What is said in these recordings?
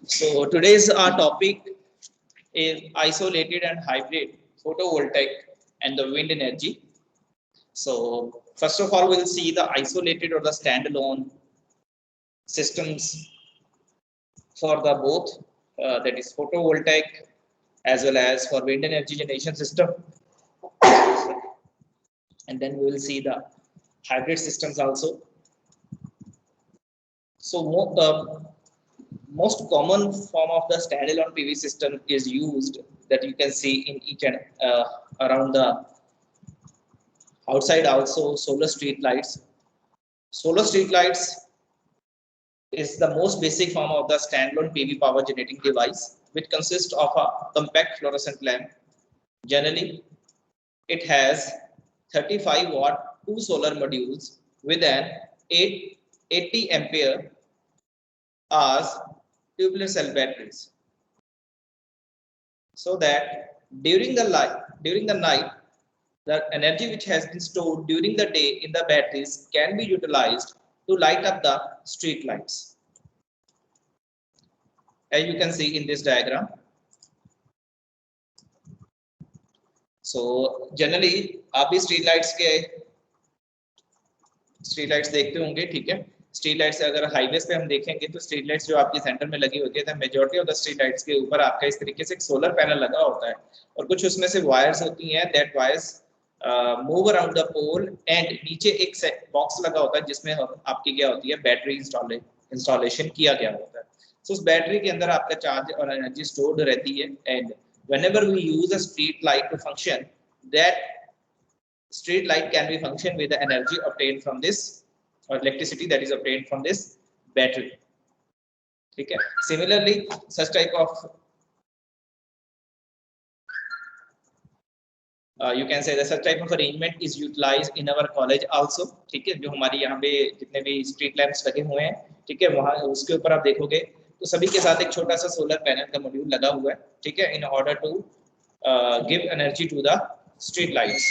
So today's our topic is isolated and hybrid photovoltaic and the wind energy. So first of all, we'll see the isolated or the standalone systems for the both that is photovoltaic as well as for wind energy generation system, and then we will see the hybrid systems also. So the most common form of the standalone PV system is used that you can see in each and around the outside also solar street lights. Solar street lights is the most basic form of the standalone PV power generating device, which consists of a compact fluorescent lamp. Generally, it has 35-watt two solar modules with an 80 ampere hours tubular cell batteries, so that during the night, the energy which has been stored during the day in the batteries can be utilized to light up the street lights, as you can see in this diagram. So generally आप भी street lights देखते होंगे, ठीक है। Street lights अगर highways पे हम देखेंगे तो स्ट्रीट लाइट्स जो आपके सेंटर में लगी होती है, majority of the street lights के ऊपर आपका इस तरीके से एक सोलर पैनल लगा होता है और कुछ उसमें से वायर्स होती हैं, that wires move around the pole and नीचे एक बॉक्स लगा होता है जिसमें आपकी क्या होती है, बैटरी इंस्टॉलेशन किया गया होता है। सो उस बैटरी के अंदर आपका चार्ज और एनर्जी स्टोर्ड रहती है, and whenever we use a street light to function, that street light can be function with the energy obtained from this or electricity that is obtained from this battery, ठीक है। Similarly, such type of you can say that such type of arrangement is utilized in our college also, ठीक है। जो हमारी यहाँ पे जितने भी स्ट्रीट लैंप्स लगे हुए हैं, ठीक है, वहाँ उसके ऊपर आप देखोगे तो सभी के साथ एक छोटा सा सोलर पैनल का मॉड्यूल लगा हुआ है, ठीक है, in order to give energy to the street lights.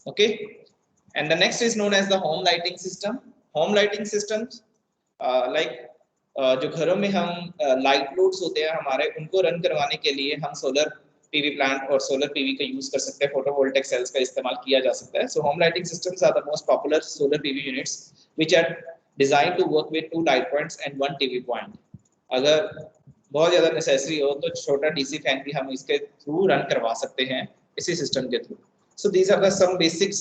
Okay, and the next is known as the home lighting system. Home lighting systems like जो घरों में हम लाइट लोड्स होते हैं हमारे, उनको रन करवाने के लिए हम सोलर पीवी प्लांट और सोलर पीवी का यूज कर सकते हैं, फोटोवोल्टिक सेल्स का इस्तेमाल किया जा सकता है। So home lighting systems are the most popular solar PV units which are designed to work with 2 light points and 1 TV point. अगर बहुत ज्यादा नेसेसरी हो तो छोटा डीसी फैन भी हम इसके थ्रू रन करवा सकते हैं इसी सिस्टम के through. So these are the some basics,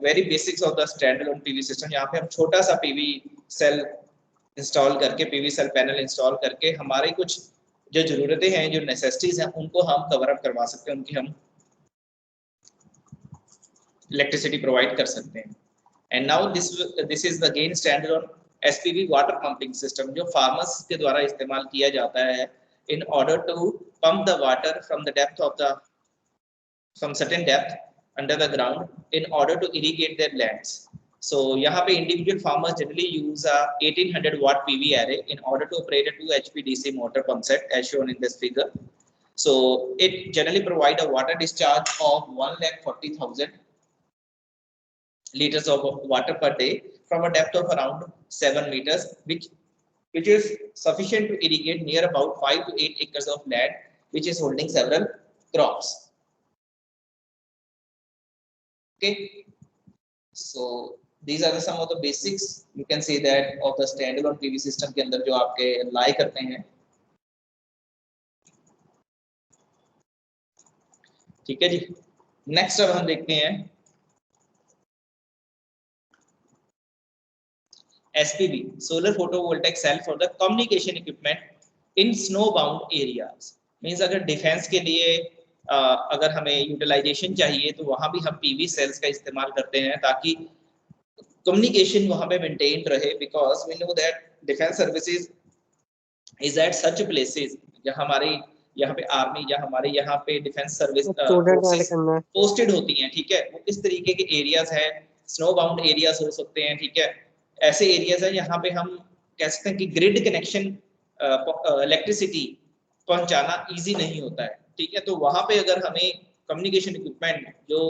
very basics of the standalone PV system। यहाँ पे हम छोटा सा PV सेल इंस्टॉल करके, PV सेल पैनल इंस्टॉल करके हमारे कुछ जो जरूरतें हैं, जो नेसेसिटीज हैं, उनको हम कवर अप करवा सकते हैं, उनकी हम इलेक्ट्रिसिटी प्रोवाइड कर सकते हैं। And now this is again standard SPV water pumping system, जो फार्मर्स के द्वारा इस्तेमाल किया जाता है in order to pump the water from the depth of the from certain depth under the ground in order to irrigate their lands. So यहाँ पे individual farmers generally use a 1800 watt PV array in order to operate a 2 HP DC motor pump set as shown in this figure. So it generally provide a water discharge of 1,40,000 liters of water per day from a depth of around 7 meters, which is sufficient to irrigate near about 5 to 8 acres of land which is holding several crops. Okay, so these are some of the basics you can say that of the standalone PV system के अंदर जो आपके लाई करते हैं, ठीक है जी। Next अब हम देखते हैं SPV solar photovoltaic cell for the communication equipment in snow bound areas. Means अगर डिफेंस के लिए अगर हमें यूटिलाइजेशन चाहिए तो वहां भी हम PV सेल्स का इस्तेमाल करते हैं ताकि कम्युनिकेशन वहां पे मेंटेन रहे, because we know that defence services is at such places, जहाँ हमारे यहाँ पे आर्मी या हमारे यहाँ पे डिफेंस सर्विस पोस्टेड होती हैं, ठीक है, वो इस तरीके के एरियाज है, स्नो बाउंड एरियाज हो सकते हैं, ठीक है, ऐसे एरियाज है यहाँ पे हम कह सकते हैं कि ग्रिड कनेक्शन इलेक्ट्रिसिटी पहुंचाना इजी नहीं होता है, ठीक है, तो वहां पे अगर हमें कम्युनिकेशन इक्विपमेंट जो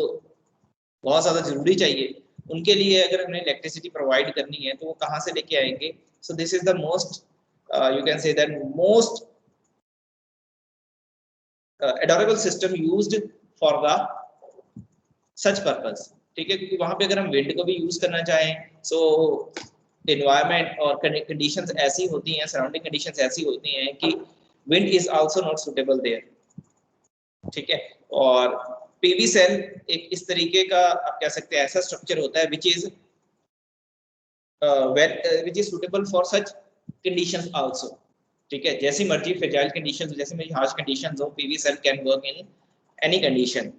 बहुत ज्यादा जरूरी चाहिए, उनके लिए अगर हमें इलेक्ट्रिसिटी प्रोवाइड करनी है तो वो कहाँ से लेके आएंगे? So this is the most you can say that most adorable system used for the such purpose, ठीक है, क्योंकि वहां पे अगर हम विंड को भी यूज करना चाहें, सो एनवायरनमेंट और कंडीशंस ऐसी होती हैं, सराउंडिंग कंडीशंस ऐसी होती हैं कि wind is also not suitable there, ठीक है, और पीवी सेल एक इस तरीके का आप कह सकते हैं ऐसा स्ट्रक्चर होता है which is suitable for such conditions also, ठीक है, जैसी मर्जी फ्रेजाइल कंडीशंस, जैसे में हार्श कंडीशंस हो, PV cell can work in any condition.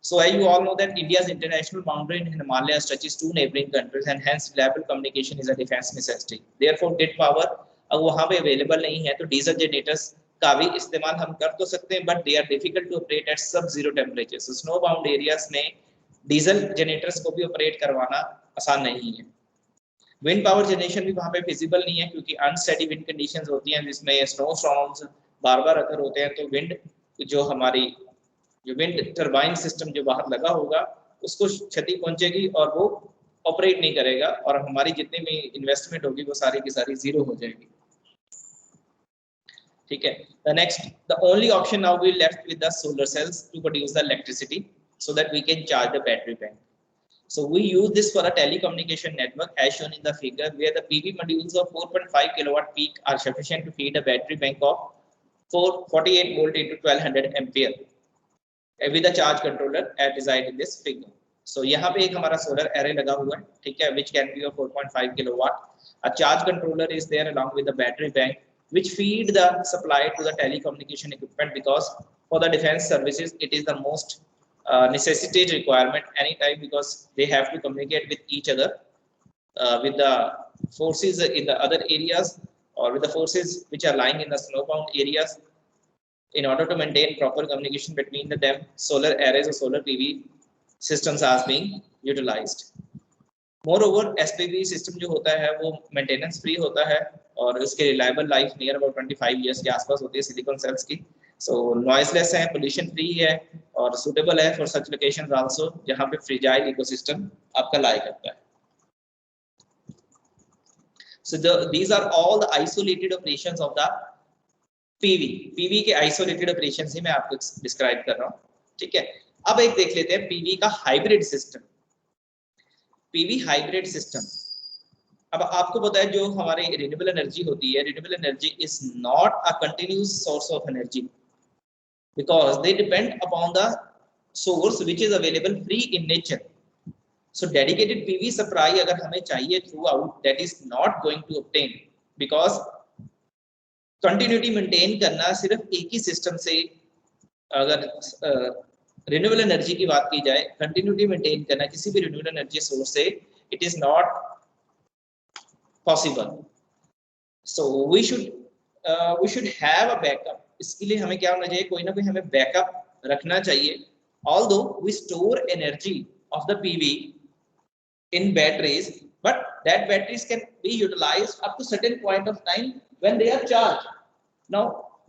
So as you all know that India's international boundary in Himalayas touches two neighboring countries and hence reliable communication is a defense necessity. Therefore grid power अब वहाँ पे available नहीं है तो diesel generators का भी इस्तेमाल हम कर तो सकते हैं, but they are difficult to operate at sub zero temperature. So snow bound areas में डीजल जनरेटर्स को भी ऑपरेट करवाना आसान नहीं है. विंड पावर जनरेशन भी वहाँ पे फिजिबल नहीं है क्योंकि अनस्टेडी विंड कंडीशंस होती हैं जिसमें स्नो स्टॉर्म्स बार-बार अगर होते हैं तो विंड जो हमारी जो विंड टरबाइन सिस्टम जो बाहर लगा होगा उसको क्षति पहुंचेगी और वो ऑपरेट नहीं करेगा और हमारी जितनी भी इन्वेस्टमेंट होगी वो सारी की सारी जीरो हो जाएगी, ठीक है. The next the only option now we left with the solar cells to produce the electricity so that we can charge the battery bank. So we use this for a telecommunication network as shown in the figure where the PV modules of 4.5 kilowatt peak are sufficient to feed a battery bank of 48 volt into 1200 ampere with a charge controller as designed in this figure. So यहाँ पे एक हमारा solar array लगा हुआ है, ठीक है, which can be of 4.5 kilowatt. A charge controller is there along with the battery bank which feed the supply to the telecommunication equipment because for the defense services it is the most necessitate requirement anytime because they have to communicate with each other with the forces in the other areas or with the forces which are lying in the snowbound areas. In order to maintain proper communication between them, solar arrays or solar PV systems are being utilized. Moreover, SPV system जो होता है वो maintenance free होता है और उसके reliable life near about 25 years के आसपास होती है silicon cells की. So noiseless है, pollution free है और suitable है for such locations also जहाँ पे fragile ecosystem आपका lie करता है. So these are all the isolated operations of the PV. PV के isolated operations ही मैं आपको describe कर रहा हूँ, ठीक है. अब एक देख लेते हैं PV का hybrid system. PV hybrid system. अब आपको पता है जो हमारे renewable energy होती है, renewable energy is not a continuous source of energy. Because they depend upon the source which is available free in nature. So dedicated PV supply अगर हमें चाहिए throughout, that is not going to obtain because continuity maintain करना सिर्फ एक ही system से अगर renewable energy की बात की जाए, continuity maintain करना किसी भी renewable energy source से it is not possible. So we should have a backup. इसके लिए हमें क्या होना चाहिए, कोई ना कोई हमें बैकअप रखना चाहिए. Although we store energy of the PV in batteries, but that batteries can be utilized up to certain point of time when they are charged. Now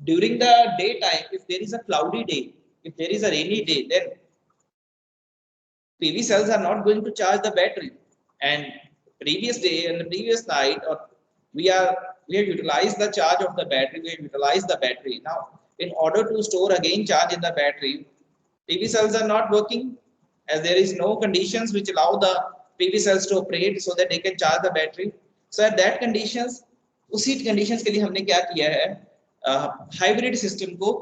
during the daytime, if there is a cloudy day, if there is a rainy day, then PV cells are not going to charge the battery. And previous day and the previous night, or we have utilized the charge of the battery, we have utilized the battery. Now, in order to store again charge in the battery, PV cells are not working as there is no conditions which allow the PV cells to operate so that they can charge the battery. So at that conditions, उसी conditions के लिए हमने क्या किया है, hybrid system को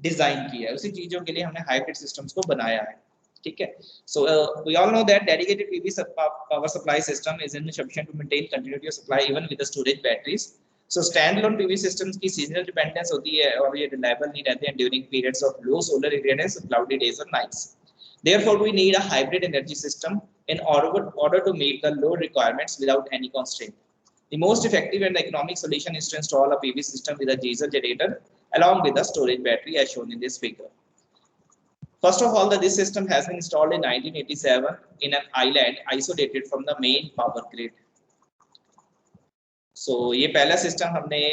design किया है, उसी चीजों के लिए हमने hybrid systems को बनाया है, ठीक है. So we all know that dedicated PV power supply system is insufficient to maintain continuity of supply even with the storage batteries. So standalone PV systems की seasonal dependence होती है और ये reliable नहीं रहते हैं during periods of low solar radiance, cloudy days or nights. Therefore, we need a hybrid energy system in order to meet the load requirements without any constraint. The most effective and economic solution is to install a PV system with a diesel generator along with a storage battery as shown in this figure. First of all, this system has been installed in 1987 in an island isolated from the main power grid. So ये पहला system हमने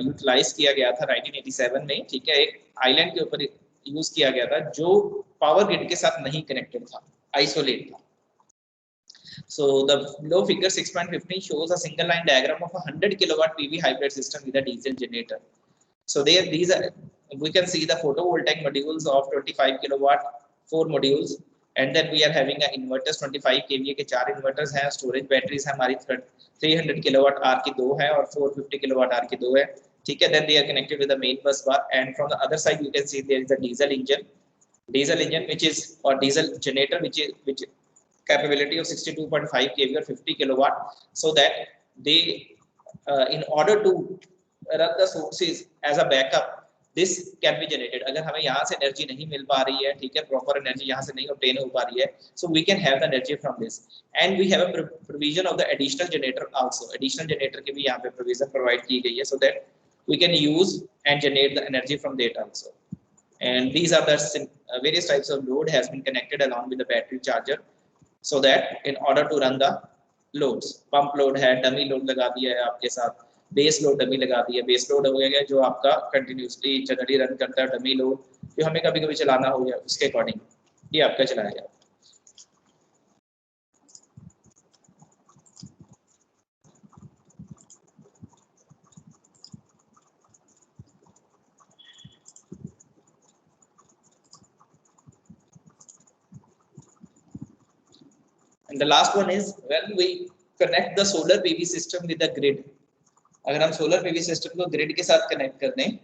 utilise किया गया था 1987 में, ठीक है, एक आइलैंड के ऊपर यूज किया गया था जो पावर ग्रिड के साथ नहीं कनेक्टेड था, आइसोलेट था. So the below figure 6.15 shows a single line diagram of a 100 kilowatt PV hybrid system with a diesel generator. So there these are, we can see the photovoltaic modules of 25 kilowatt, 4 modules, and then we are having a inverters 25 kVA के 4 inverters हैं, storage batteries हमारी 300 kilowatt hour की 2 है और 450 kilowatt hour की 2 है, ठीक है. Then they are connected with the main bus bar, and from the other side you can see there is a diesel engine which is, or diesel generator which capability of 62.5 kV or 50 kilowatt, so that they in order to run the sources as a backup, this can be generated. अगर हमें यहाँ से energy नहीं मिल पा रही है, ठीक है, प्रॉपर एनर्जी यहाँ से नहीं ऑब्टेन हो पा रही है, so we can have the energy from this, and we have a provision of the additional generator also. Additional generator की भी यहाँ पे provision provide की गई है, so that we can use and generate the energy from that also. And these are the various types of load has been connected along with the battery charger, so that in order to run the loads, pump load है, dummy load लगा दिया है आपके साथ, base load dummy लगा दिया. Base load हो गया जो आपका कंटिन्यूसली जनरली रन करता है, डमी लोड जो हमें कभी कभी चलाना हो गया उसके अकॉर्डिंग ये आपका चलाया गया. And the last one is when we connect the solar PV system with the grid. अगर हम सोलर पीवी सिस्टम को ग्रिड के साथ कनेक्ट कर दें,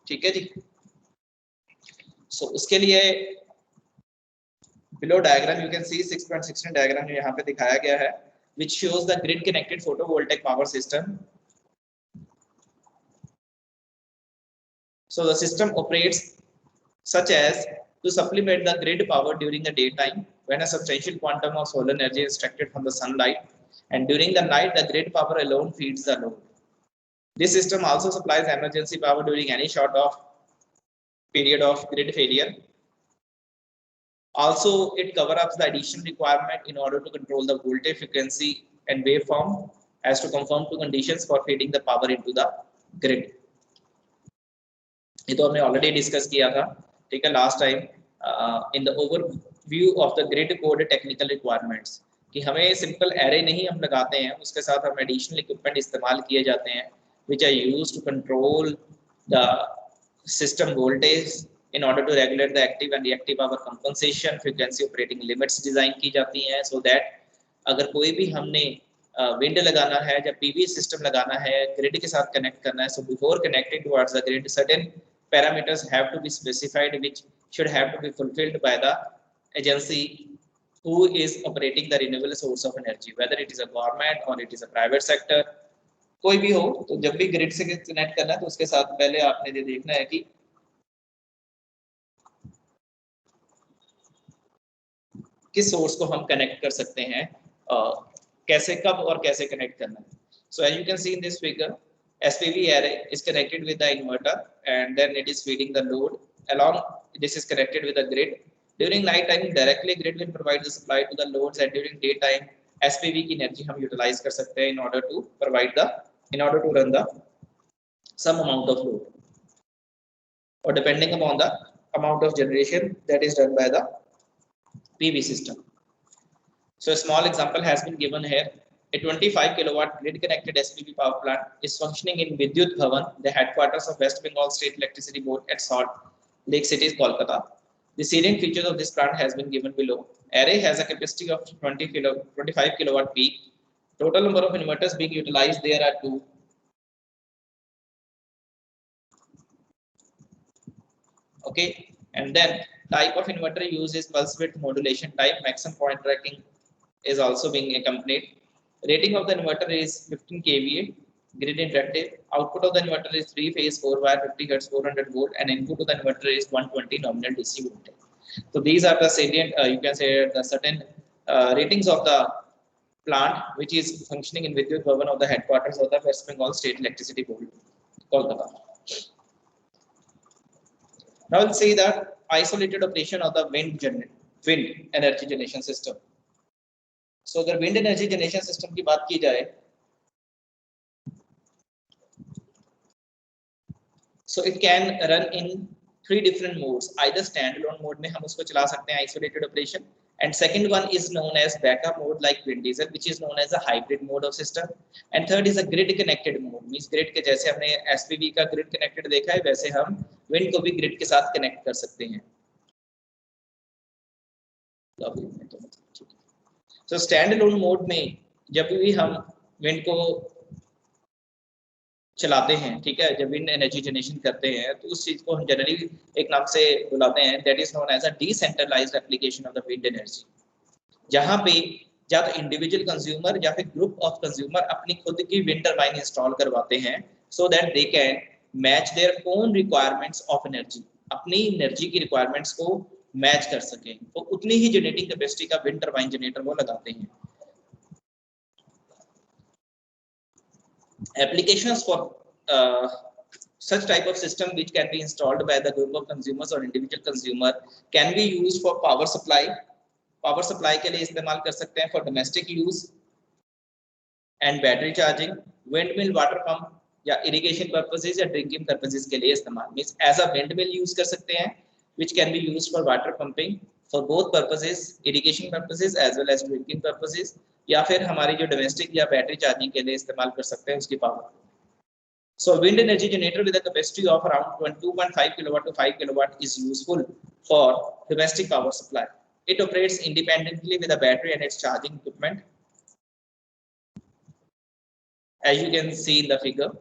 ठीक है जी, सो उसके लिए below diagram you can see 6.16 diagram जो यहाँ पे दिखाया गया है, which shows the grid connected photovoltaic power system. So the system operates such as to supplement the grid power during the daytime when a substantial quantum of solar energy is extracted from the sunlight, and during the night the grid power alone feeds the load. This system also supplies emergency power during any short of period of grid failure. Also it covers up the additional requirement in order to control the voltage, frequency and waveform as to conform to conditions for feeding the power into the grid. ये तो हमने already discuss किया था, ठीक है, last time in the overview of the grid code technical requirements, कि हमें simple array नहीं हम लगाते हैं, उसके साथ हम एडिशनल इक्विपमेंट इस्तेमाल किए जाते हैं which are used to control the system voltage in order to regulate the active and reactive power compensation, frequency operating limits design की जाती हैं, so that अगर कोई भी हमने विंड लगाना है या पीवी सिस्टम लगाना है, ग्रिड के साथ कनेक्ट करना है, so before connecting towards the grid certain parameters have to be specified which should have to be fulfilled by the agency who is operating the renewable source of energy, whether it is a government or it is a private sector, कोई भी हो. तो जब भी grid से connect करना है तो उसके साथ पहले आपने ये देखना है कि किस सोर्स को हम कनेक्ट कर सकते हैं, कैसे, कब और कैसे कनेक्ट करना है. So as you can see in this figure, SPV array is connected with the inverter and then it is feeding the load. Along this is connected with the grid. During night time directly grid will provide the supply to the loads, and during daytime SPV की energy हम utilise कर सकते हैं in order to run the some amount of load, or depending upon the amount of generation that is done by the PV system. So a small example has been given here. A 25 kilowatt grid connected SPV power plant is functioning in Vidyut Bhavan, the headquarters of West Bengal State Electricity Board at Salt Lake City, Kolkata. The salient features of this plant has been given below. Array has a capacity of 25 kilowatt peak. Total number of inverters being utilized there are 2. Okay, and then type of inverter used is pulse width modulation type. Maximum point tracking is also being accompanied. Rating of the inverter is 15 kVA. Grid interactive. Output of the inverter is 3-phase 4-wire 50 Hz 400 volt, and input of the inverter is 120 nominal DC voltage. So these are the salient, you can say the certain ratings of the plant which is functioning in Vidyut Bhavan of the headquarters of the West Bengal State Electricity Board, Kolkata. Now we'll see the isolated operation of the wind energy generation system. So अगर wind energy generation system की बात की जाए, so it can run in 3 different modes. Either standalone mode में हम उसको चला सकते हैं isolated operation, and second one is known as backup mode like wind diesel, which is known as a hybrid mode of system, and third is a grid connected mode. Means grid के जैसे हमने SPV का grid connected देखा है, वैसे हम wind को भी grid के साथ connect कर सकते हैं. So standalone mode में जब भी हम wind को चलाते हैं, ठीक है, जब विंड एनर्जी जनरेशन करते हैं तो उस चीज को हम जनरली एक नाम से बुलाते हैं, that is known as a decentralised application of the wind energy, जहां पे या तो इंडिविजुअल कंज्यूमर या फिर ग्रुप ऑफ कंज्यूमर अपनी खुद की विंड टरबाइन इंस्टॉल करवाते हैं so that they can match their own requirements of energy, अपनी एनर्जी की रिक्वायरमेंट्स को मैच कर सकें, तो उतनी ही जनरेटिंग कैपेसिटी का विंड टरबाइन जनरेटर वो लगाते हैं. Applications for such type of system which can be installed by the group of consumers or individual consumer can be used for power supply. Power supply के लिए इस्तेमाल कर सकते हैं for domestic use and battery charging, windmill, water pump या irrigation purposes या drinking purposes के लिए इस्तेमाल. Means as a windmill use कर सकते हैं which can be used for water pumping for both purposes, irrigation purposes as well as drinking purposes, या फिर हमारी जो डोमेस्टिक या बैटरी चार्जिंग के लिए इस्तेमाल कर सकते हैं उसकी power. So wind energy generator with a capacity of around 2.5 kilowatt to 5 kilowatt is useful for domestic power supply. It operates independently with a battery and its charging equipment, as you can see in the figure.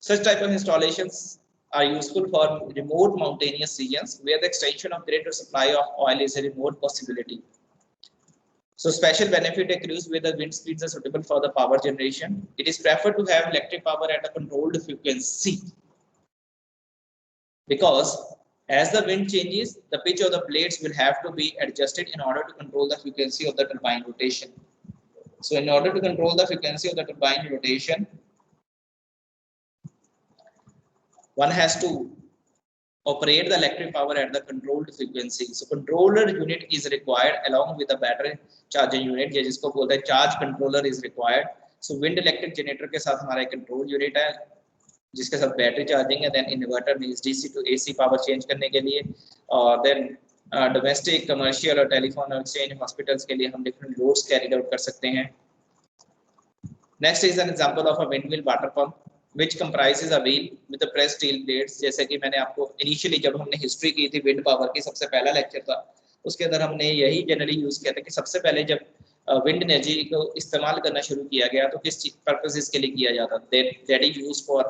Such type of installations are useful for remote mountainous regions where the extension of grid or supply of oil is a remote possibility. So special benefit accrues where the wind speeds are suitable for the power generation. It is preferred to have electric power at a controlled frequency because as the wind changes, the pitch of the blades will have to be adjusted in order to control the frequency of the turbine rotation. So in order to control the frequency of the turbine rotation, one has to operate the electric power at the controlled frequency. So controller unit is required along with the battery charging unit, जिसको बोलते हैं charge controller is required. So wind electric generator के साथ हमारा control unit है जिसके साथ battery charging है, then inverter means DC to AC power change करने के लिए, और then domestic, commercial और telephone exchange, hospitals के लिए हम different loads carried out कर सकते हैं. Next is an example of a windmill water pump which comprises a wheel with the pressed steel blades. जैसे कि मैंने आपको initially जब हमने हिस्ट्री की थी विंड पावर की, सबसे पहला लेक्चर था, उसके अंदर हमने यही जनरली यूज किया था कि सबसे पहले जब विंड एनर्जी को इस्तेमाल करना शुरू किया गया तो किस पर्पसेस के लिए किया जाता, that is used for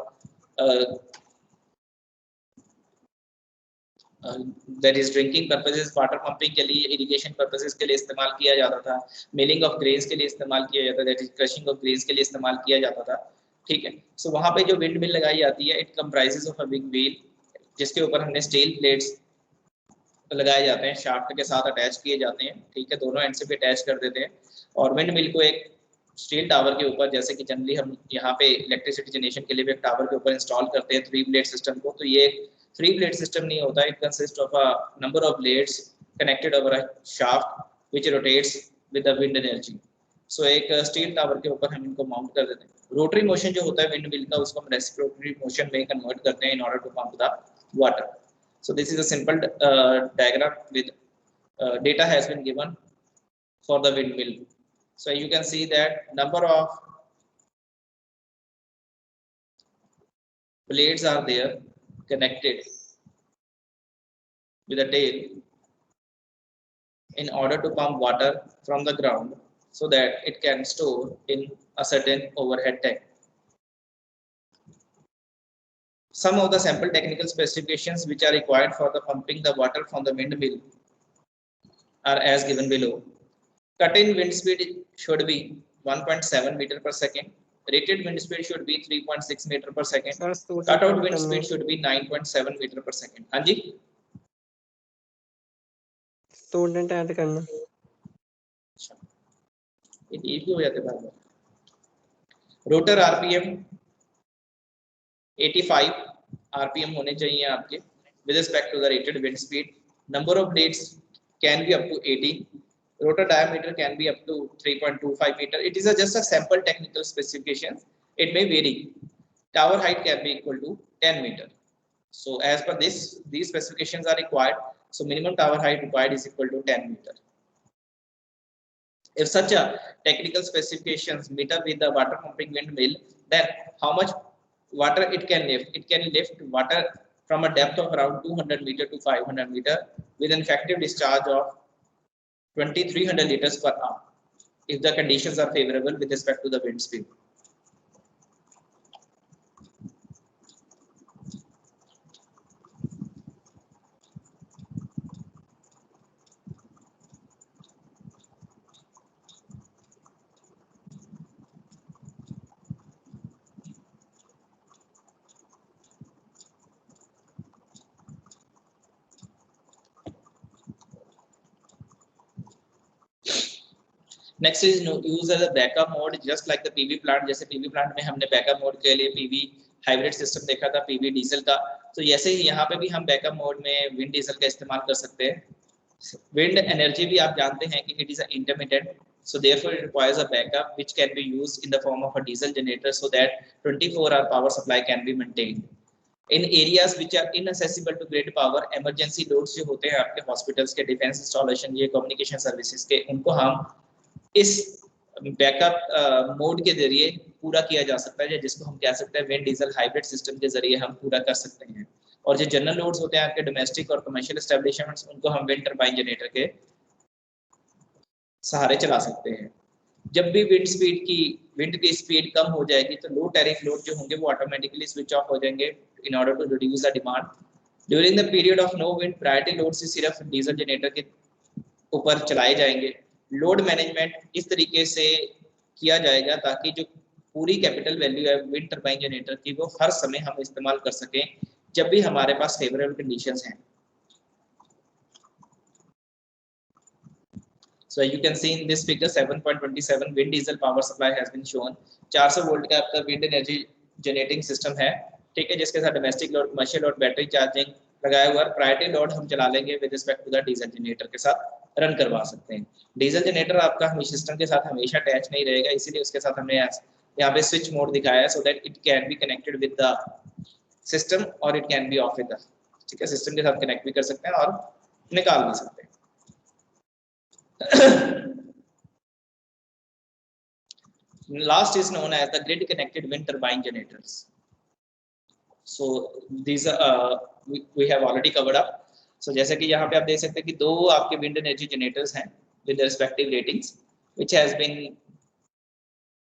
that is drinking purposes, water pumping के लिए, इरिगेशन पर्पसेस के लिए इस्तेमाल किया जाता था, मिलिंग ऑफ ग्रेन्स के लिए इस्तेमाल किया जाता था, that is crushing of grains के लिए इस्तेमाल किया जाता था. ठीक है, सो वहाँ पे जो विंड मिल लगाई जाती है, it comprises of a big wheel जिसके ऊपर हमने स्टील प्लेट्स लगाए जाते हैं, शाफ्ट के साथ अटैच किए जाते हैं. ठीक है, दोनों एंड से भी अटैच कर देते हैं, और विंड मिल को एक स्टील टावर के ऊपर, जैसे कि जनरली हम यहाँ पे इलेक्ट्रिसिटी जनरेशन के लिए भी एक टावर के ऊपर इंस्टॉल करते हैं 3 ब्लेड सिस्टम को, तो ये 3 ब्लेड सिस्टम नहीं होता, it consist of a number of blades connected over a shaft which rotates with the wind energy. So एक स्टील टावर के ऊपर हम इनको माउंट कर देते हैं. रोटरी मोशन जो होता है विंड मिल का, उसको हम रेसिप्रोकेटरी मोशन में कन्वर्ट करते हैं in order to pump the water. So this is a simple diagram with data has been given for the windmill. So you can see that number of blades are there connected with a tail in order to pump water from the ground so that it can store in a certain overhead tank. Some of the sample technical specifications which are required for the pumping the water from the windmill are as given below. Cut-in wind speed should be 1.7 meter per second. Rated wind speed should be 3.6 meter per second. Cut-out wind speed should be 9.7 meter per second. हाँ जी? Student add करना. ये भी हो जाते बार बार। Rotor RPM 85 RPM होने चाहिए आपके with respect to the rated wind speed. Number of blades can be up to 80. Rotor diameter can be up to 3.25 meter. It is just a sample technical specification. It may vary. Tower height can be equal to 10 meter. So as per this, these specifications are required. So minimum tower height required is equal to 10 meter. If such a technical specifications meet up with the water pumping windmill, then how much water it can lift? It can lift water from a depth of around 200 meter to 500 meter with an effective discharge of 2300 liters per hour if the conditions are favorable with respect to the wind speed. Next is use as a backup mode, just like the PV plant. जैसे PV plant में हमने backup mode के लिए PV hybrid system देखा था, PV diesel का, तो जैसे ही यहाँ पे भी हम backup mode में wind diesel का इस्तेमाल कर सकते हैं। Wind energy भी आप जानते हैं कि it is intermittent, so therefore it requires a backup which can be used in the form of a diesel generator so that 24-hour power supply can be maintained. In areas which are inaccessible to grid power, emergency loads जो होते हैं आपके hospitals के, defense installation, ये communication services के, उनको हम इस बैकअप मोड के जरिए पूरा किया जा सकता है, जिसको हम कह सकते हैं विंड डीजल हाइब्रिड सिस्टम के जरिए हम पूरा कर सकते हैं। और जो जनरल लोड्स होते हैं आपके डोमेस्टिक और कमर्शियल एस्टेब्लिशमेंट्स, उनको हम विंड टरबाइन जनरेटर के सहारे चला सकते हैं। जब भी विंड की स्पीड कम हो जाएगी तो लो टैरिफ लोड जो होंगे वो ऑटोमेटिकली स्विच ऑफ हो जाएंगे in order to reduce the demand. During the period of no wind, priority load से सिर्फ डीजल जनरेटर के ऊपर चलाए जाएंगे। लोड मैनेजमेंट इस तरीके से किया जाएगा ताकि जो पूरी कैपिटल वैल्यू है विंड टरबाइन जनरेटर की वो हर समय हम इस्तेमाल कर सकें जब भी हमारे पास फेवरेबल कंडीशंस हैं। So you can see in this figure 7.27 wind diesel power supply has been shown. 400 volt का आपका विंड एनर्जी जनरेटिंग सिस्टम है, ठीक है, जिसके साथ domestic load, commercial load, battery charging लगाया हुआ है। प्रायोरिटी लोड हम चला लेंगे with respect to the diesel generator के साथ रन करवा सकते हैं। डीजल जनरेटर आपका हमेशा सिस्टम के साथ हमेशा अटैच नहीं रहेगा, इसीलिए उसके साथ हमने यहाँ पे स्विच मोड दिखाया है so that it can be connected with the system और it can be off with the, ठीक है, सिस्टम के साथ कनेक्ट भी कर सकते हैं और निकाल भी सकते हैं। Last is known as the grid connected wind turbine generators. So these we have already covered up. So जैसे कि यहाँ पे आप देख सकते हैं कि दो आपके विंड एनर्जी जनरेटर्स हैं with respective ratings which has been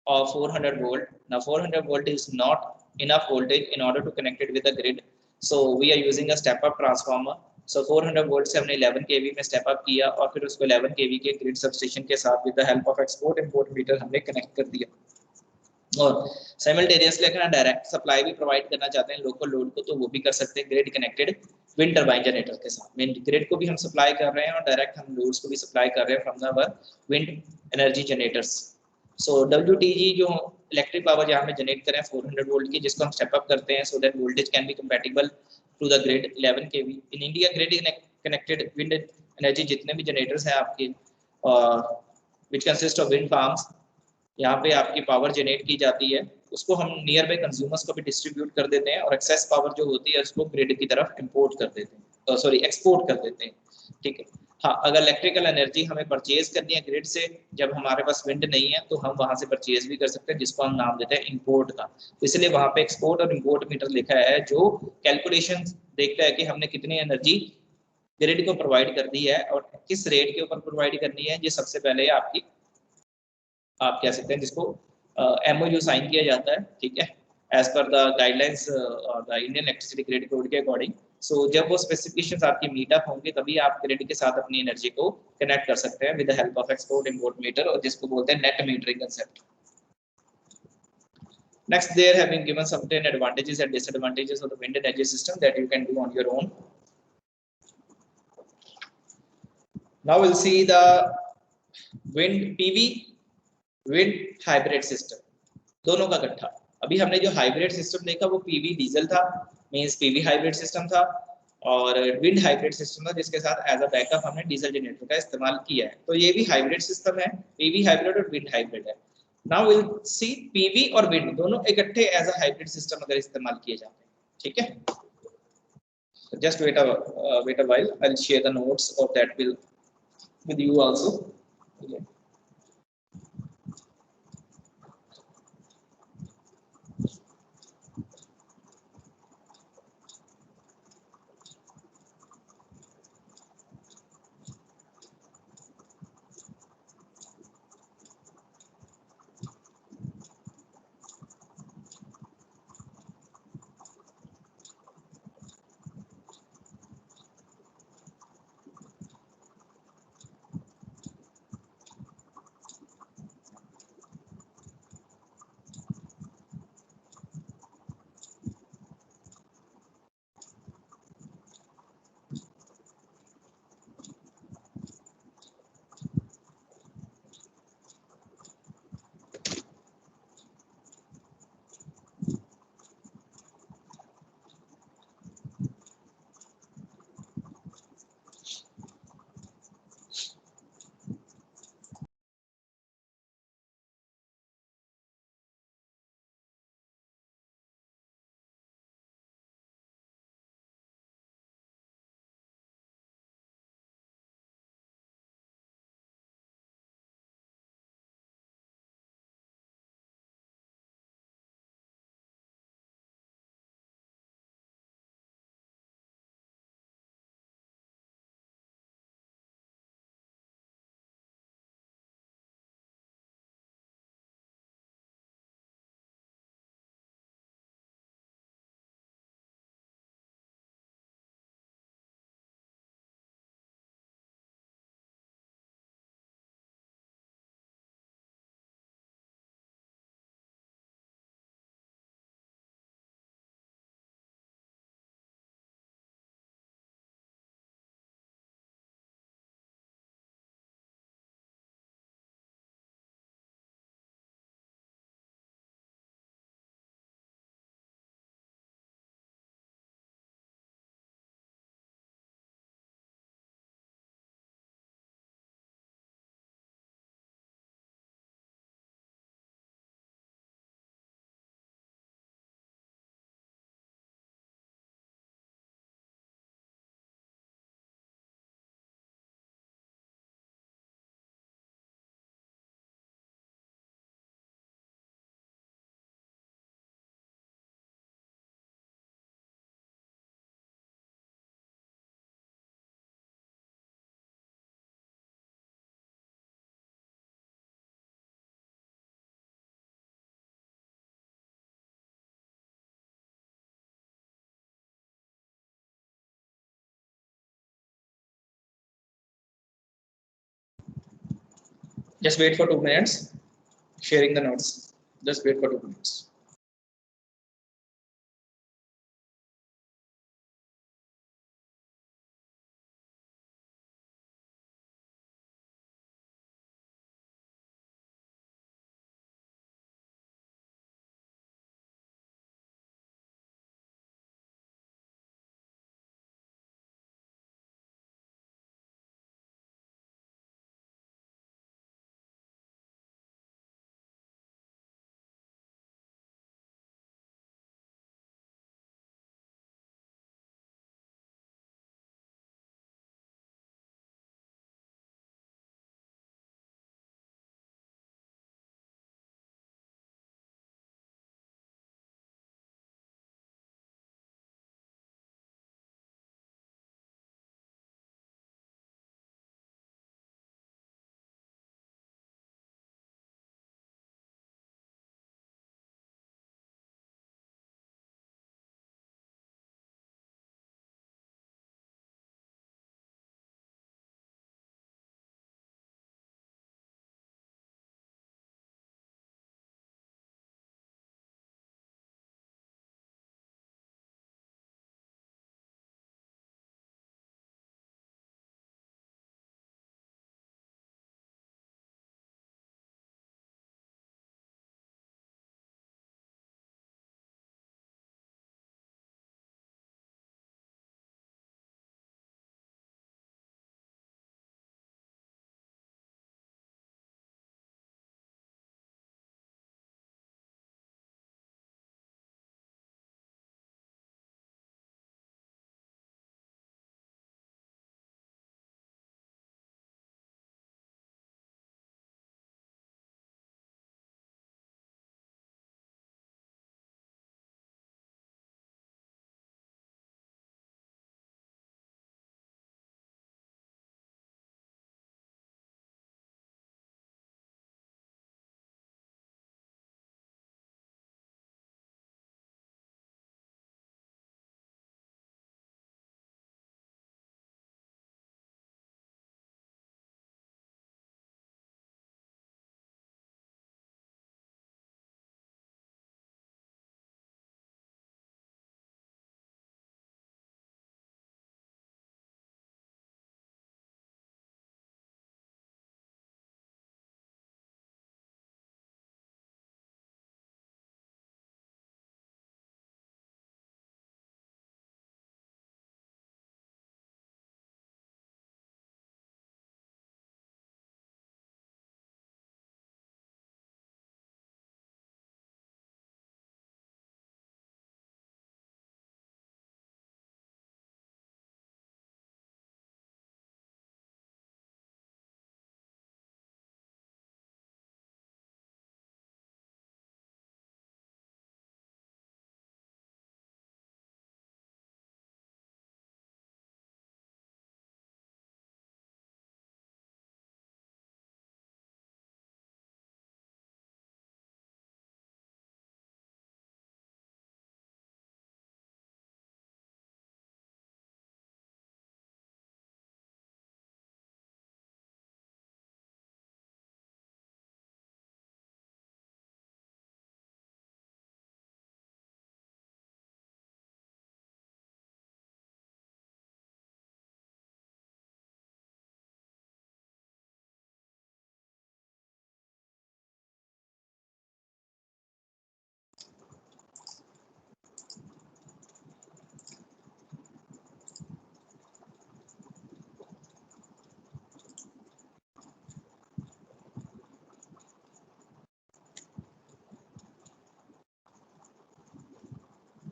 of 400 volt. Now 400 volt is not enough voltage in order to connect it with the grid, so we are using a step up transformer. So 400 volt से हमने 11 kV में step up किया और फिर उसको 11 kV के grid substation के साथ with the help of export import meter हमने कनेक्ट कर दिया। और साइमल्टेनियसली अगर डायरेक्ट सप्लाई भी प्रोवाइड करना चाहते हैं लोकल लोड को तो वो भी कर सकते हैं grid connected wind turbine generator के साथ। मेन ग्रिड को भी हम सप्लाई कर रहे हैं और डायरेक्ट हम लोड्स को भी सप्लाई कर रहे हैं from the wind energy generators. So WTG जो इलेक्ट्रिक पावर जहाँ में जनरेट करें 400 वोल्ट की, जिसको हम स्टेप अप करते हैं so that voltage can be compatible to the grid 11 kV। In India grid connected wind energy जितने भी जनरेटर्स हैं आपके which consist of wind farms, यहाँ पे आपकी पावर जनरेट की जाती है, उसको हम नियर बाय कंज्यूमर्स को भी डिस्ट्रीब्यूट कर देते हैं और एक्सेस पावर जो होती है उसको ग्रिड की तरफ इंपोर्ट कर देते हैं, सॉरी एक्सपोर्ट कर देते हैं, ठीक है। हाँ, अगर इलेक्ट्रिकल एनर्जी हमें परचेज करनी है ग्रिड से जब हमारे पास विंड नहीं है तो हम वहां से परचेज भी कर सकते हैं, जिसको हम नाम देते हैं इंपोर्ट का। इसलिए वहां पे एक्सपोर्ट और इंपोर्ट मीटर लिखा है जो कैलकुलेशन देखता है कि हमने कितनी एनर्जी ग्रिड को प्रोवाइड कर दी है और किस रेट के ऊपर प्रोवाइड करनी है। ये सबसे पहले आपकी आप कह सकते हैं जिसको MOU साइन किया जाता है, ठीक है, एज पर द गाइडलाइंस और the Indian electricity grid code के अकॉर्डिंग। सो जब वो स्पेसिफिकेशंस आपकी मीट अप होंगे तभी आप ग्रिड के साथ अपनी एनर्जी को कनेक्ट कर सकते हैं with the help of export import meter और जिसको बोलते हैं net metering concept. Next, there have been given certain advantages and disadvantages of the wind energy system that you can do on your own. Now we'll see the wind PV wind hybrid system, दोनों का इकट्ठा। अभी हमने जो hybrid system देखा वो PV diesel था, means PV hybrid system था, और विंड हाइब्रिड सिस्टम था जिसके साथ एज अ बैकअप हमने डीजल जनरेटर का इस्तेमाल किया है। तो ये भी हाइब्रिड सिस्टम है, पीवी हाइब्रिड और विंड हाइब्रिड है। नाउ विल सी पीवी और विंड दोनों इकट्ठे एज अ हाइब्रिड सिस्टम अगर इस्तेमाल किए जाते हैं, ठीक है। Just wait a while. I'll share the notes of that will with you also. Okay. Just wait for 2 minutes. Sharing the notes. Just wait for 2 minutes.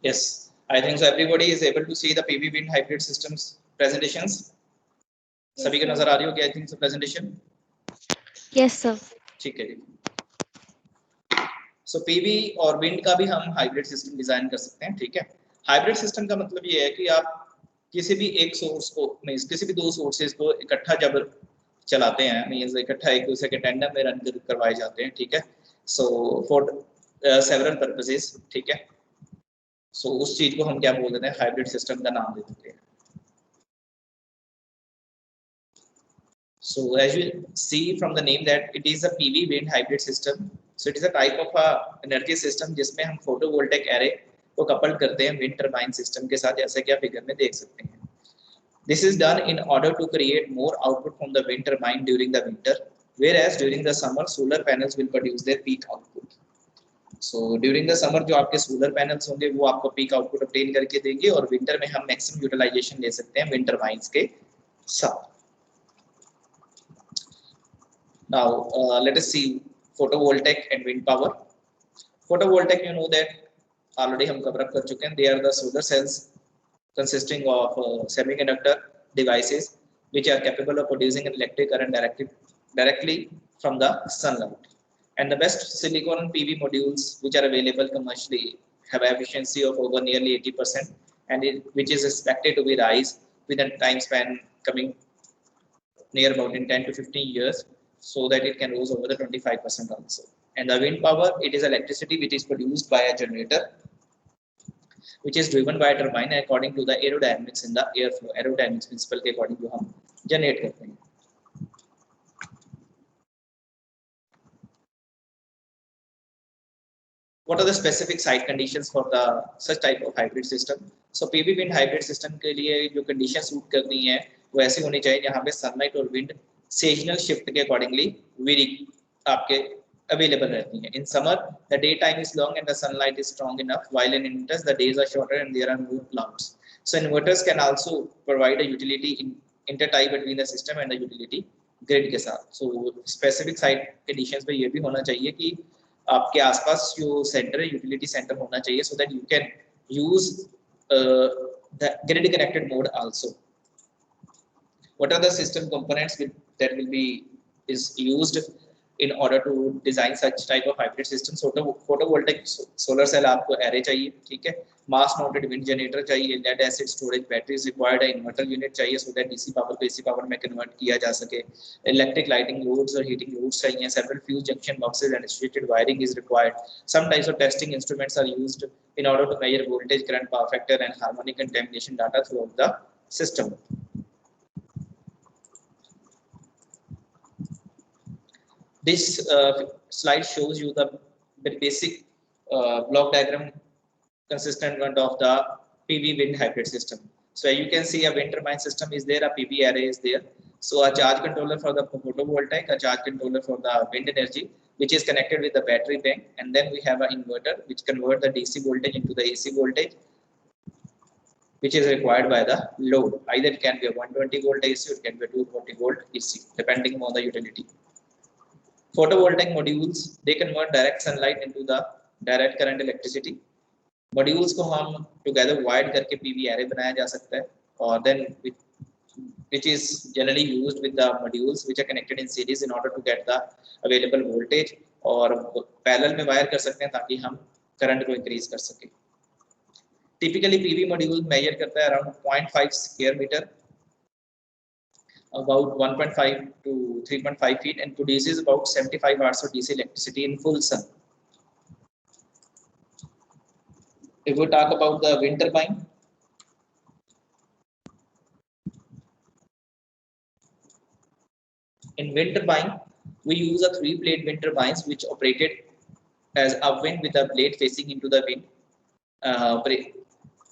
Yes, I think so everybody is able to see the PV wind hybrid systems presentations. Yes, सभी को sir. नजर आ रही होगी I think so presentation. Yes, sir. ठीक है जी. सो PV और wind का भी हम हाइब्रिड सिस्टम डिजाइन कर सकते हैं. ठीक है, हाइब्रिड सिस्टम का मतलब ये है कि आप किसी भी एक सोर्स को मींस किसी भी दो सोर्सेज को इकट्ठा जब चलाते हैं मींस इकट्ठा एक दूसरे के टेंडम में रन करवाए जाते हैं. ठीक है, सो फॉर सेवरल पर्पसेस. ठीक है, सो उस चीज को हम क्या बोल देते हैं, हाइब्रिड सिस्टम का नाम दे देते हैं. So as you see from the name that it is a PV wind hybrid system. So it is a type of a energy system जिसमें हम photovoltaic array को coupled करते हैं wind turbine system के साथ, जैसे कि आप फिगर में देख सकते हैं. This is done in order to create more output from the wind turbine during the winter, whereas during the summer solar panels will produce their peak output. So during the summer जो आपके solar panels होंगे वो आपको peak output obtain करके देंगे और winter में हम maximum utilization ले सकते हैं wind turbines के साथ. Now let us see photovoltaic and wind power. Photovoltaic, you know that already हम cover up कर चुके हैं. They are the solar cells consisting of semiconductor devices which are capable of producing an electric current directly from the sunlight. And the best silicon PV modules which are available commercially have efficiency of over nearly 80%, and which is expected to be rise within a time span coming near about in 10 to 15 years, so that it can rise over the 25% also. And the wind power, it is electricity which is produced by a generator which is driven by a turbine according to the aerodynamics in the airflow. Aerodynamics principle के according जो हम generate करते हैं. What are the specific site conditions for the such type of hybrid system? So PV wind hybrid system के लिए जो conditions suit करनी है वो ऐसी होनी चाहिए जहाँ पे sunlight और wind seasonal shift के accordingly vary आपके available रहती हैं. In summer, the daytime is long and the sunlight is strong enough, while in winters the days are shorter and there are more clouds. So inverters can also provide a utility in intertie between the system and the utility grid के साथ. So specific site conditions पे ये भी होना चाहिए कि आपके आसपास जो सेंटर है यूटिलिटी सेंटर होना चाहिए, so that you can use the grid connected mode also. What are the system components that will be used in order to design such type of hybrid system? Photovoltaic solar cell आपको array चाहिए. ठीक है, mass mounted wind generator चाहिए, lead acid storage batteries required है, inverter unit चाहिए so that DC power को AC power में convert किया जा सके, electric lighting loads और heating loads चाहिए, several fuse junction boxes and associated wiring is required. Some types of testing instruments are used in order to measure voltage, current, power factor and harmonic contamination data throughout the system. This slide shows you the basic block diagram consistent of the PV wind hybrid system. So you can see a wind turbine system is there, a PV array is there. So a charge controller for the photovoltaic, a charge controller for the wind energy, which is connected with the battery bank, and then we have an inverter which convert the DC voltage into the AC voltage, which is required by the load. Either it can be a 120 volt AC or it can be a 240 volt AC, depending on the utility. Photovoltaic modules, they convert direct sunlight into the direct current electricity. Modules को हम together wired करके PV array बनाया जा सकता है, और then which is generally used with the modules which are connected in series in order to get the available voltage, और parallel में wire कर सकते हैं ताकि हम current को increase कर सकें. Typically PV module measure करता है around 0.5 square meter, about 1.5 to 3.5 feet, and produces about 75 hours of DC electricity in full sun. If we talk about the wind turbine, in wind turbine we use a 3-blade wind turbines which operated as upwind with a blade facing into the wind.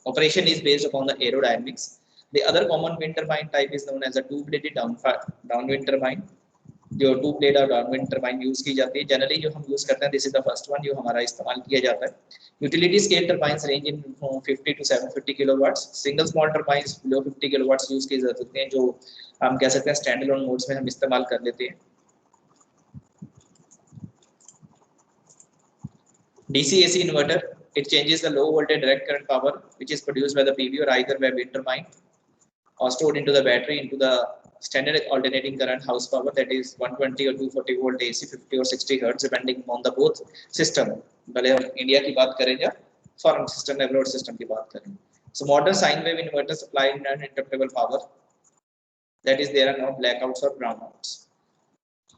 Operation is based upon the aerodynamics. The other common wind turbine type is known as a 2-bladed downwind turbine. जो 2-blade और downwind turbine use की जाती है, generally जो हम use करते हैं, this is the first one जो हमारा इस्तेमाल किया जाता है. Utility scale turbines range in 50 to 750 kilowatts. Single small turbines below 50 kilowatts use की जा सकते हैं, जो हम कह सकते हैं स्टैंड अलोन मोड्स में हम इस्तेमाल कर लेते हैं. DC AC inverter, it changes the low voltage direct current power which is produced by the PV or either by wind turbine or stored into the battery into the standard alternating current house power, that is 120 or 240 volt AC, 50 or 60 hertz depending on the both system. भले हम India की बात करें या foreign system abroad system की बात करें. So modern sine wave inverter supply uninterruptible power, that is there are no blackouts or brownouts.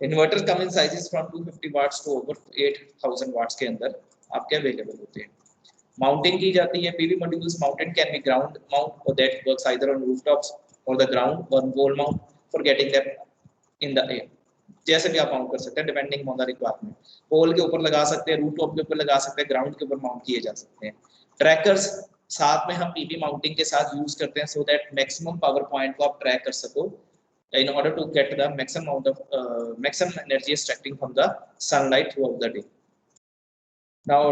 Inverters come in sizes from 250 watts to over 8000 watts के अंदर आपके अवेलेबल होते हैं. Mounting की जाती है. PV modules mounted can be ground mount or that works either on rooftops or the ground or wall mount for getting them in the air. जैसे भी आप माउंट कर सकते हैं डिपेंडिंग ऑन द रिक्वायरमेंट. पोल के ऊपर लगा सकते हैं, रूफटॉप के ऊपर लगा सकते हैं, ग्राउंड के ऊपर माउंट किए जा सकते हैं. ट्रैकर्स साथ में हम पीवी माउंटिंग के साथ यूज करते हैं so that maximum power point को आप ट्रैक कर सको in order to get the maximum amount of maximum energy extracting from the sunlight throughout the day. Now,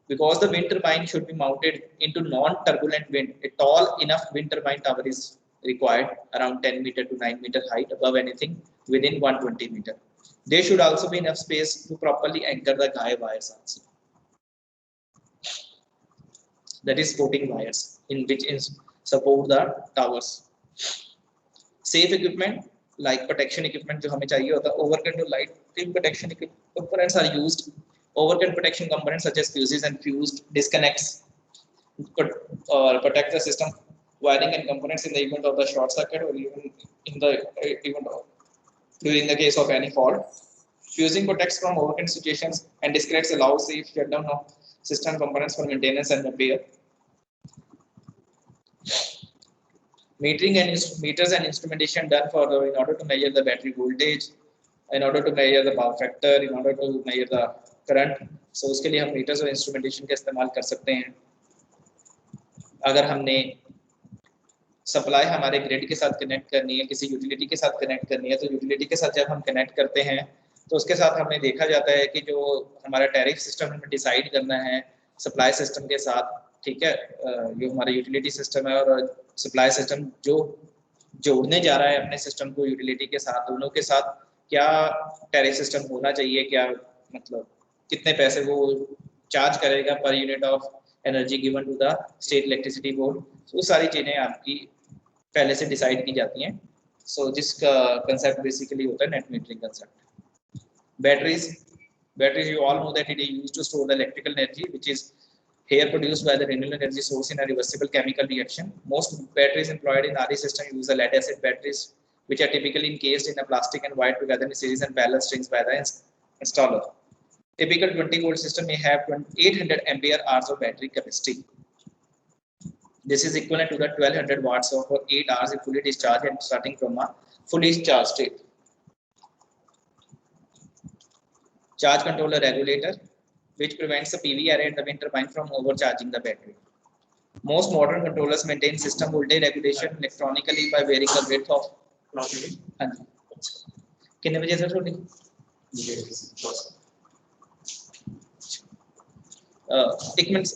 because the wind turbine should be mounted into non-turbulent wind, a tall enough wind turbine tower is required around 10 meter to 9 meter height above anything within 120 meter. There should also be enough space to properly anchor the guy wires also. That is supporting wires in which is support the towers. Safe equipment like protection equipment जो हमें चाहिए होता है. Overcurrent और lighting protection components are used. Overcurrent protection components such as fuses and fused disconnects protect the system wiring and components in the event of the short circuit or even in the event of during the case of any fault. Fusing protects from overcurrent situations and disconnects allow safe shutdown of system components for maintenance and repair. Metering and meters and instrumentation done for in order to measure the battery voltage, in order to measure the power factor, in order to measure the current. So उसके लिए हम meters और instrumentation का इस्तेमाल कर सकते हैं. अगर हमने सप्लाई हमारे ग्रिड के साथ कनेक्ट करनी है, किसी यूटिलिटी के साथ कनेक्ट करनी है, तो यूटिलिटी के साथ जब हम कनेक्ट करते हैं तो उसके साथ हमें देखा जाता है कि जो हमारा टैरिफ सिस्टम हमें डिसाइड करना है सप्लाई सिस्टम के साथ, ठीक है, जो हमारा यूटिलिटी सिस्टम है और सप्लाई सिस्टम जो जोड़ने जा रहा है अपने सिस्टम को यूटिलिटी के साथ, दोनों के साथ क्या टैरिफ सिस्टम होना चाहिए, क्या मतलब कितने पैसे वो चार्ज करेगा per unit of energy given to the state electricity board. वो सारी चीज़ें आपकी पहले से डिसाइड की जाती हैं. सो जिसका कंसेप्ट बेसिकली होता है net metering concept. Batteries you all know that it is used to store the electrical energy which is here produced by the renewable energy source in a reversible chemical reaction. Most batteries employed in RE system use the lead acid batteries which are typically encased in a plastic and wired together in series and parallel strings by the installer. Typical 20 volt system may have 800 ampere hours of battery capacity. This is equivalent to the 1200 watts of for 8 hours if fully discharged and starting from a fully charged state. Charge controller regulator which prevents the PV array and the wind turbine from overcharging the battery. Most modern controllers maintain system voltage regulation electronically by varying the width of. कितने बजे sir छोटी? एक minute.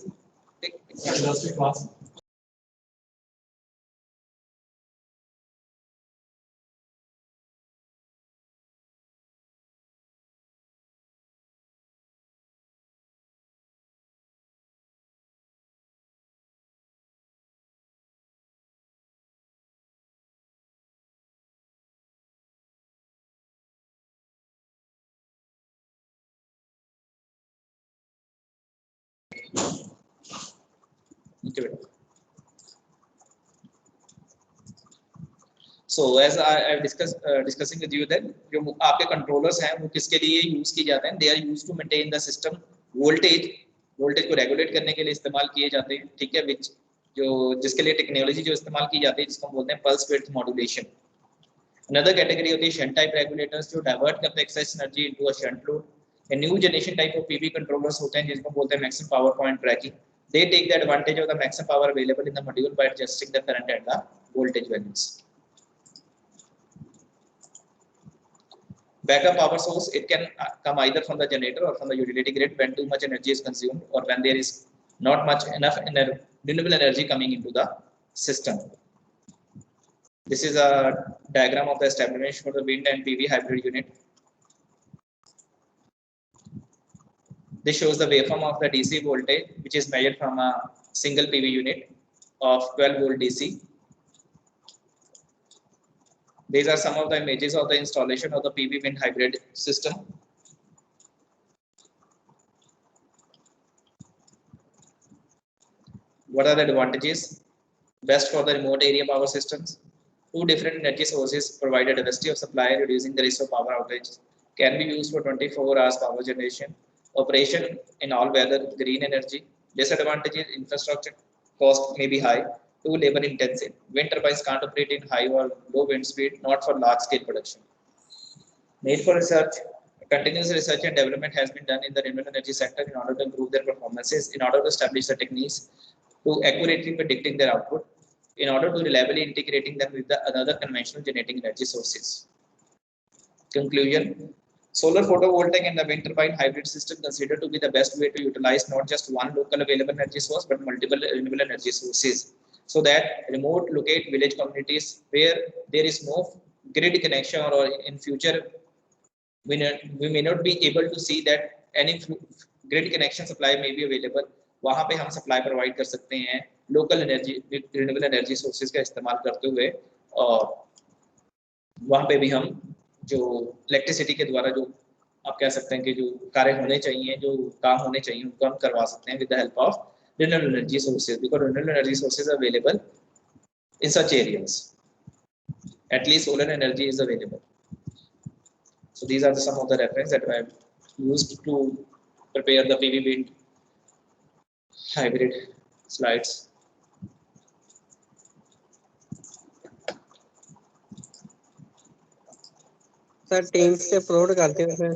So as I discussing with you that जो आपके controllers हैं वो किसके लिए use किए जाते हैं? They are used to maintain the system voltage को regulate करने के लिए इस्तेमाल किए जाते हैं, ठीक है, which जो जिसके लिए टेक्नोलॉजी जो इस्तेमाल की जाती है जिसको हम बोलते हैं pulse width modulation. Another category होती है shunt type regulators जो divert करते हैं excess energy into a shunt load. A new generation type of PV controllers होते हैं जिसको बोलते हैं maximum power point tracking. They take the advantage of the maximum power available in the module by adjusting the current and the voltage values. Backup power source, it can come either from the generator or from the utility grid when too much energy is consumed or when there is not much enough renewable energy coming into the system. This is a diagram of the establishment for the wind and PV hybrid unit. This shows the waveform of the DC voltage, which is measured from a single PV unit of 12 volt DC. These are some of the images of the installation of the PV wind hybrid system. What are the advantages? Best for the remote area power systems. Two different energy sources provide a diversity of supply, reducing the risk of power outage. Can be used for 24 hours power generation. Operation in all weather, green energy. Disadvantages: infrastructure cost may be high, too labor intensive. Wind turbines can't operate in high or low wind speed, not for large scale production. Need for research. Continuous research and development has been done in the renewable energy sector in order to improve their performances, in order to establish the techniques to accurately predicting their output, in order to reliably integrating them with the other conventional generating energy sources. Conclusion: solar photovoltaic and the wind turbine hybrid system considered to be the best way to utilize not just one local available energy source but multiple renewable energy sources, so that remote locate village communities where there is no grid connection, or in future we may not be able to see that any grid connection supply may be available. वहाँ पे हम supply provide कर सकते हैं local energy renewable energy sources का इस्तेमाल करते हुए, और वहाँ पे भी हम जो इलेक्ट्रिसिटी के द्वारा जो आप कह सकते हैं कि जो कार्य होने चाहिए, जो काम होने चाहिए, उनको हम करवा सकते हैं with the help of renewable energy sources, because renewable energy sources are available in such areas. At least solar energy is available. So these are some of the reference that I have used to prepare the PV wind hybrid slides. Sir teams से upload करते हो फिर?